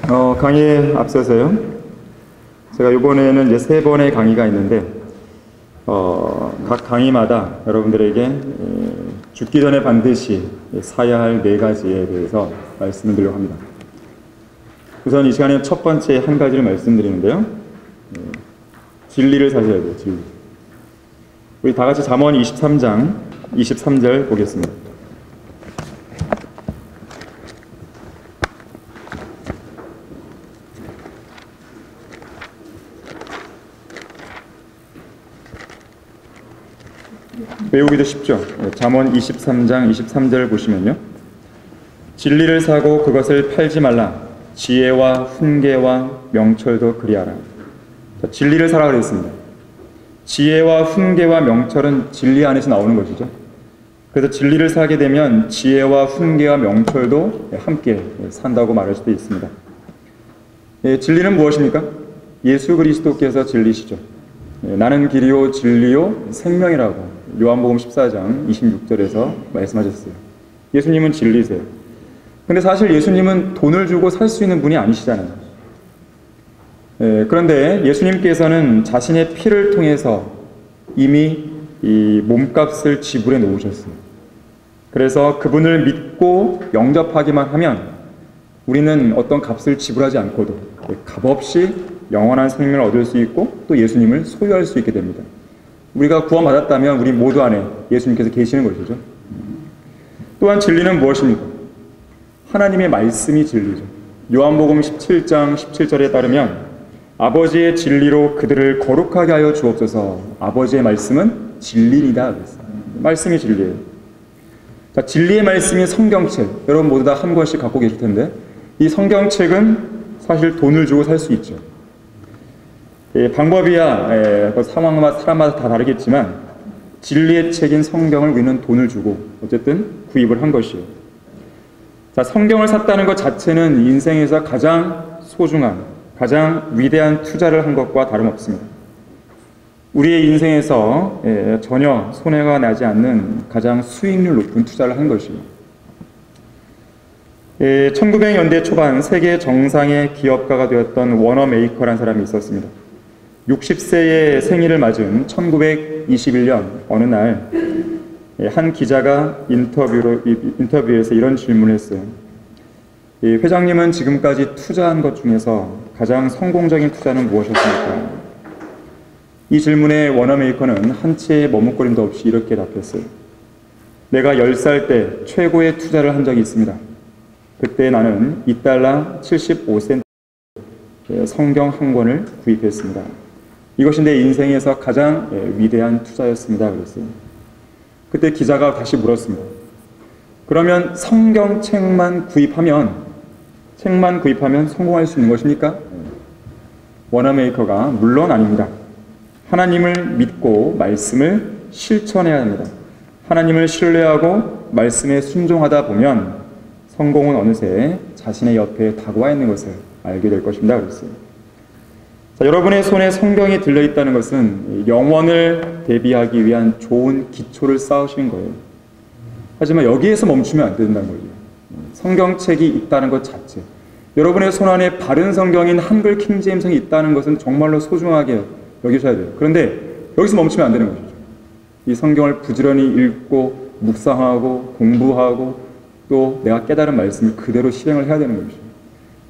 강의에 앞서서요. 제가 이번에는 이제 3번의 강의가 있는데, 각 강의마다 여러분들에게 죽기 전에 반드시 사야 할 4가지에 대해서 말씀을 드리려고 합니다. 우선 이 시간에 첫 번째 한 가지를 말씀드리는데요. 진리를 사셔야 돼요, 진리. 우리 다 같이 잠언 23장 23절 보겠습니다. 외우기도 쉽죠? 잠언 23장 23절 보시면요. 진리를 사고 그것을 팔지 말라. 지혜와 훈계와 명철도 그리하라. 자, 진리를 사라 그랬습니다. 지혜와 훈계와 명철은 진리 안에서 나오는 것이죠. 그래서 진리를 사게 되면 지혜와 훈계와 명철도 함께 산다고 말할 수도 있습니다. 진리는 무엇입니까? 예수 그리스도께서 진리시죠. 나는 길이요 진리요 생명이라고 요한복음 14장 26절에서 말씀하셨어요. 예수님은 진리세요. 근데 사실 예수님은 돈을 주고 살 수 있는 분이 아니시잖아요. 그런데 예수님께서는 자신의 피를 통해서 이미 이 몸값을 지불해 놓으셨어요. 그래서 그분을 믿고 영접하기만 하면 우리는 어떤 값을 지불하지 않고도 값없이 영원한 생명을 얻을 수 있고 또 예수님을 소유할 수 있게 됩니다. 우리가 구원받았다면 우리 모두 안에 예수님께서 계시는 것이죠. 또한 진리는 무엇입니까? 하나님의 말씀이 진리죠. 요한복음 17장 17절에 따르면 아버지의 진리로 그들을 거룩하게 하여 주옵소서. 아버지의 말씀은 진리이다. 말씀이 진리예요. 자, 진리의 말씀이 성경책. 여러분 모두 다 한 권씩 갖고 계실 텐데 이 성경책은 사실 돈을 주고 살 수 있죠. 방법이야 상황마다 사람마다 다 다르겠지만 진리의 책인 성경을 우리는 돈을 주고 어쨌든 구입을 한 것이에요. 자, 성경을 샀다는 것 자체는 인생에서 가장 소중한, 가장 위대한 투자를 한 것과 다름없습니다. 우리의 인생에서 전혀 손해가 나지 않는 가장 수익률 높은 투자를 한 것이에요. 1900년대 초반 세계 정상의 기업가가 되었던 워너 메이커라는 사람이 있었습니다. 60세의 생일을 맞은 1921년 어느 날 한 기자가 인터뷰에서 이런 질문을 했어요. 회장님은 지금까지 투자한 것 중에서 가장 성공적인 투자는 무엇이었습니까? 이 질문에 워너메이커는 한치의 머뭇거림도 없이 이렇게 답했어요. 내가 10살 때 최고의 투자를 한 적이 있습니다. 그때 나는 $2 75센트 성경 한 권을 구입했습니다. 이것이 내 인생에서 가장 위대한 투자였습니다. 그랬어요. 그때 기자가 다시 물었습니다. 그러면 성경책만 구입하면 성공할 수 있는 것입니까? 워너메이커가 물론 아닙니다. 하나님을 믿고 말씀을 실천해야 합니다. 하나님을 신뢰하고 말씀에 순종하다 보면 성공은 어느새 자신의 옆에 다가와 있는 것을 알게 될 것입니다. 그랬어요. 자, 여러분의 손에 성경이 들려있다는 것은 영원을 대비하기 위한 좋은 기초를 쌓으신 거예요. 하지만 여기에서 멈추면 안 된다는 거죠. 성경책이 있다는 것 자체. 여러분의 손 안에 바른 성경인 한글 킹제임성이 있다는 것은 정말로 소중하게 여기셔야 돼요. 그런데 여기서 멈추면 안 되는 것이죠. 이 성경을 부지런히 읽고 묵상하고 공부하고 또 내가 깨달은 말씀을 그대로 실행을 해야 되는 것이죠.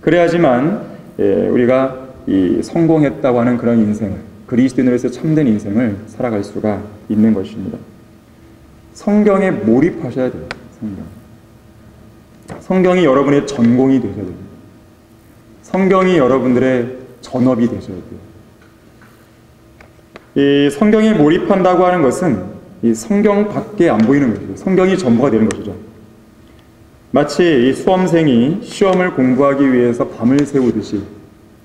그래야지만 우리가 이 성공했다고 하는 그런 인생을, 그리스도인으로서 참된 인생을 살아갈 수가 있는 것입니다. 성경에 몰입하셔야 돼요. 성경이 여러분의 전공이 되셔야 됩니다. 성경이 여러분들의 전업이 되셔야 돼요. 이 성경에 몰입한다고 하는 것은 이 성경 밖에 안 보이는 것이죠. 성경이 전부가 되는 것이죠. 마치 이 수험생이 시험을 공부하기 위해서 밤을 새우듯이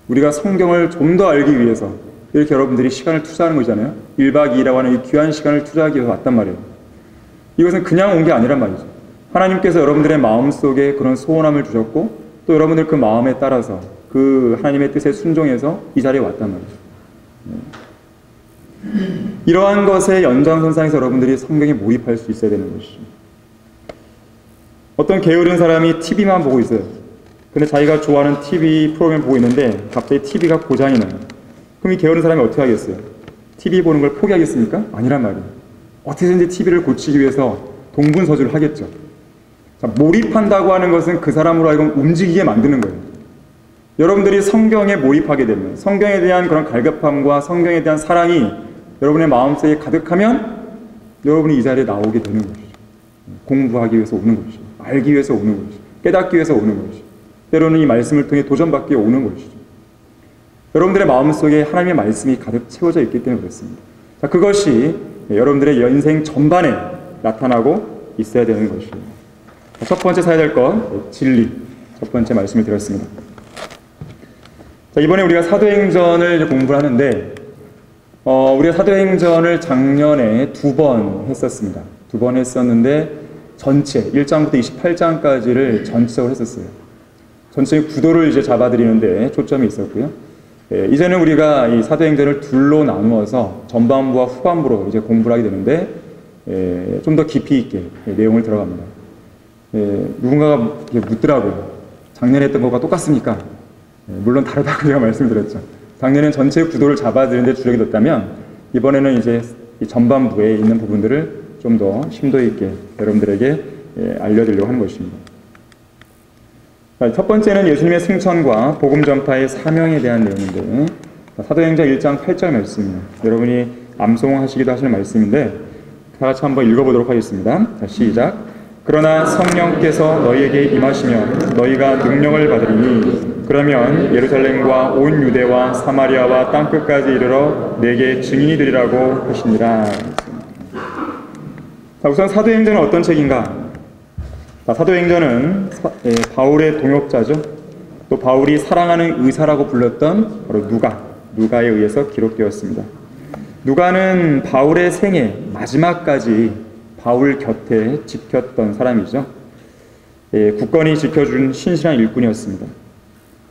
우리가 성경을 좀 더 알기 위해서 이렇게 여러분들이 시간을 투자하는 거잖아요. 1박 2일이라고 하는 이 귀한 시간을 투자하기 위해서 왔단 말이에요. 이것은 그냥 온 게 아니란 말이죠. 하나님께서 여러분들의 마음속에 그런 소원함을 주셨고 또 여러분들 그 마음에 따라서 그 하나님의 뜻에 순종해서 이 자리에 왔단 말이죠. 이러한 것의 연장선상에서 여러분들이 성경에 몰입할 수 있어야 되는 것이죠. 어떤 게으른 사람이 TV만 보고 있어요. 근데 자기가 좋아하는 TV 프로그램 보고 있는데 갑자기 TV가 고장이 나요. 그럼 이 게으른 사람이 어떻게 하겠어요? TV 보는 걸 포기하겠습니까? 아니란 말이에요. 어떻게든지 TV를 고치기 위해서 동분서주를 하겠죠. 자, 몰입한다고 하는 것은 그 사람으로 하여금 움직이게 만드는 거예요. 여러분들이 성경에 몰입하게 되면, 성경에 대한 그런 갈급함과 성경에 대한 사랑이 여러분의 마음속에 가득하면 여러분이 이 자리에 나오게 되는 것이죠. 공부하기 위해서 오는 것이죠. 알기 위해서 오는 것이죠. 깨닫기 위해서 오는 것이죠. 때로는 이 말씀을 통해 도전받기 위해 오는 것이죠. 여러분들의 마음속에 하나님의 말씀이 가득 채워져 있기 때문에 그렇습니다. 자, 그것이 여러분들의 인생 전반에 나타나고 있어야 되는 것이에요. 첫 번째 사야 될 것, 진리. 첫 번째 말씀을 드렸습니다. 자, 이번에 우리가 사도행전을 공부를 하는데, 우리가 사도행전을 작년에 2번 했었습니다. 2번 했었는데, 전체, 1장부터 28장까지를 전체적으로 했었어요. 전체의 구도를 이제 잡아드리는데 초점이 있었고요. 이제는 우리가 이 사도행전을 둘로 나누어서 전반부와 후반부로 이제 공부를 하게 되는데, 좀 더 깊이 있게 내용을 들어갑니다. 누군가가 묻더라고요. 작년에 했던 것과 똑같습니까? 물론 다르다고 제가 말씀드렸죠. 작년에는 전체 구도를 잡아드리는데 주력이 됐다면, 이번에는 이제 이 전반부에 있는 부분들을 좀 더 심도 있게 여러분들에게 알려드리려고 하는 것입니다. 첫 번째는 예수님의 승천과 복음 전파의 사명에 대한 내용인데, 사도행전 1장 8절 말씀입니다. 여러분이 암송하시기도 하시는 말씀인데 다 같이 한번 읽어보도록 하겠습니다. 자, 시작. 그러나 성령께서 너희에게 임하시면 너희가 능력을 받으리니 그러면 예루살렘과 온 유대와 사마리아와 땅끝까지 이르러 내게 증인이 되리라고 하시니라. 자, 우선 사도행전은 어떤 책인가? 자, 사도행전은 바울의 동역자죠. 또 바울이 사랑하는 의사라고 불렀던 바로 누가에 의해서 기록되었습니다. 누가는 바울의 생애 마지막까지 바울 곁에 지켰던 사람이죠. 굳건히 지켜준 신실한 일꾼이었습니다.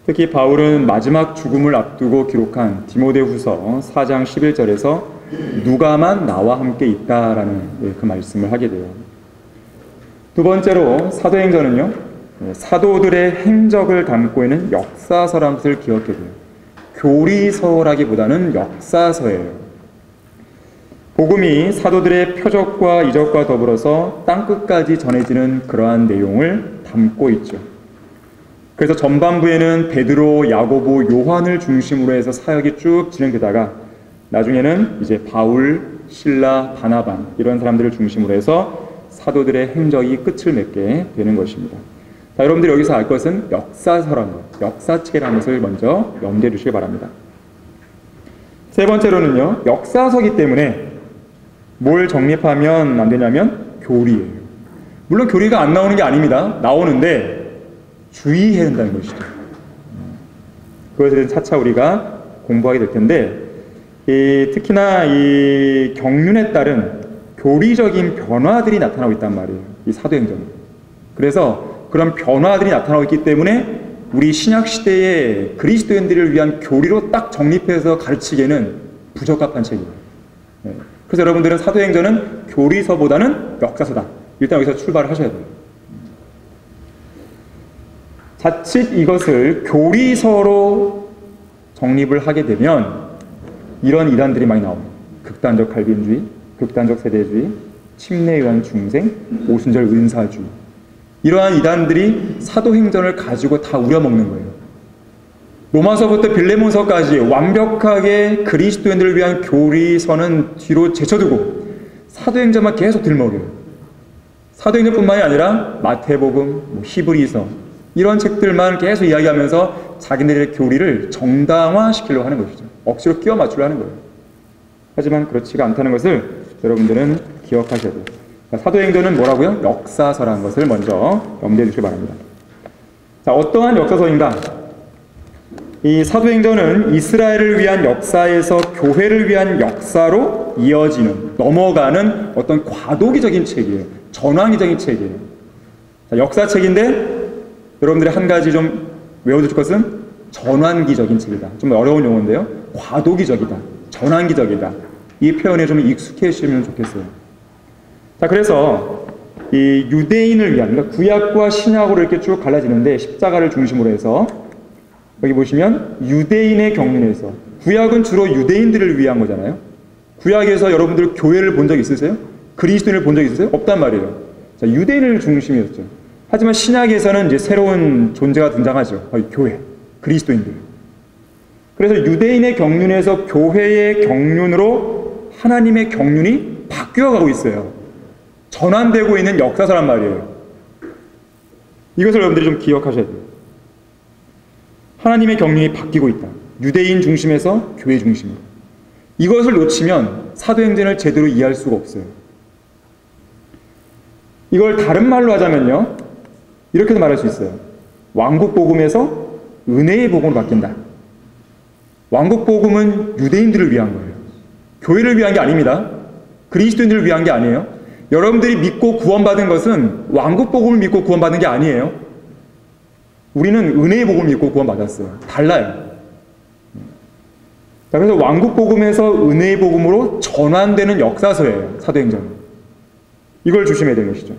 특히 바울은 마지막 죽음을 앞두고 기록한 디모데후서 4장 11절에서 누가만 나와 함께 있다라는 그 말씀을 하게 돼요. 두 번째로 사도행전은요, 사도들의 행적을 담고 있는 역사서라는 것을 기억해야 돼요. 교리서라기보다는 역사서예요. 복음이 사도들의 표적과 이적과 더불어서 땅끝까지 전해지는 그러한 내용을 담고 있죠. 그래서 전반부에는 베드로, 야고보, 요한을 중심으로 해서 사역이 쭉 진행되다가 나중에는 이제 바울, 실라, 바나바 이런 사람들을 중심으로 해서 사도들의 행적이 끝을 맺게 되는 것입니다. 자, 여러분들이 여기서 알 것은 역사서라는 것, 역사책이라는 것을 먼저 염두에 두시기 바랍니다. 세 번째로는요, 역사서기 때문에 뭘 정립하면 안 되냐면 교리예요. 물론 교리가 안 나오는 게 아닙니다. 나오는데 주의해야 된다는 것이죠. 그것에 대해서 차차 우리가 공부하게 될 텐데, 특히나 이 경륜에 따른 교리적인 변화들이 나타나고 있단 말이에요. 이 사도행전은. 그래서 그런 변화들이 나타나고 있기 때문에 우리 신약시대의 그리스도인들을 위한 교리로 딱 정립해서 가르치기에는 부적합한 책이에요. 그래서 여러분들은 사도행전은 교리서보다는 역사서다. 일단 여기서 출발을 하셔야 돼요. 자칫 이것을 교리서로 정립을 하게 되면 이런 이단들이 많이 나옵니다. 극단적 칼빈주의, 극단적 세대주의, 침례에 의한 중생, 오순절 은사주의. 이러한 이단들이 사도행전을 가지고 다 우려먹는 거예요. 로마서부터 빌레몬서까지 완벽하게 그리스도인들을 위한 교리서는 뒤로 제쳐두고 사도행전만 계속 들먹여요. 사도행전뿐만이 아니라 마태복음, 히브리서 이런 책들만 계속 이야기하면서 자기네들의 교리를 정당화시키려고 하는 것이죠. 억지로 끼워 맞추려 하는 거예요. 하지만 그렇지가 않다는 것을 여러분들은 기억하셔야 돼요. 사도행전은 뭐라고요? 역사서라는 것을 먼저 염두에 두시기 바랍니다. 자, 어떠한 역사서인가? 이 사도행전은 이스라엘을 위한 역사에서 교회를 위한 역사로 이어지는, 넘어가는 어떤 과도기적인 책이에요. 전환기적인 책이에요. 자, 역사책인데 여러분들이 한 가지 좀 외워두실 것은 전환기적인 책이다. 좀 어려운 용어인데요. 과도기적이다. 전환기적이다. 이 표현에 좀 익숙해지시면 좋겠어요. 자, 그래서 이 유대인을 위한, 그러니까 구약과 신약으로 이렇게 쭉 갈라지는데 십자가를 중심으로 해서 여기 보시면 유대인의 경륜에서, 구약은 주로 유대인들을 위한 거잖아요. 구약에서 여러분들 교회를 본 적 있으세요? 그리스도인을 본 적 있으세요? 없단 말이에요. 자, 유대인을 중심이었죠. 하지만 신약에서는 이제 새로운 존재가 등장하죠. 교회, 그리스도인들. 그래서 유대인의 경륜에서 교회의 경륜으로 하나님의 경륜이 바뀌어가고 있어요. 전환되고 있는 역사서란 말이에요. 이것을 여러분들이 좀 기억하셔야 돼요. 하나님의 경륜이 바뀌고 있다. 유대인 중심에서 교회 중심으로. 이것을 놓치면 사도행전을 제대로 이해할 수가 없어요. 이걸 다른 말로 하자면요, 이렇게도 말할 수 있어요. 왕국복음에서 은혜의 복음으로 바뀐다. 왕국복음은 유대인들을 위한 거예요. 교회를 위한 게 아닙니다. 그리스도인들을 위한 게 아니에요. 여러분들이 믿고 구원받은 것은 왕국복음을 믿고 구원받은 게 아니에요. 우리는 은혜의 복음을 믿고 구원받았어요. 달라요. 자, 그래서 왕국복음에서 은혜의 복음으로 전환되는 역사서예요. 사도행전. 이걸 조심해야 되는 것이죠.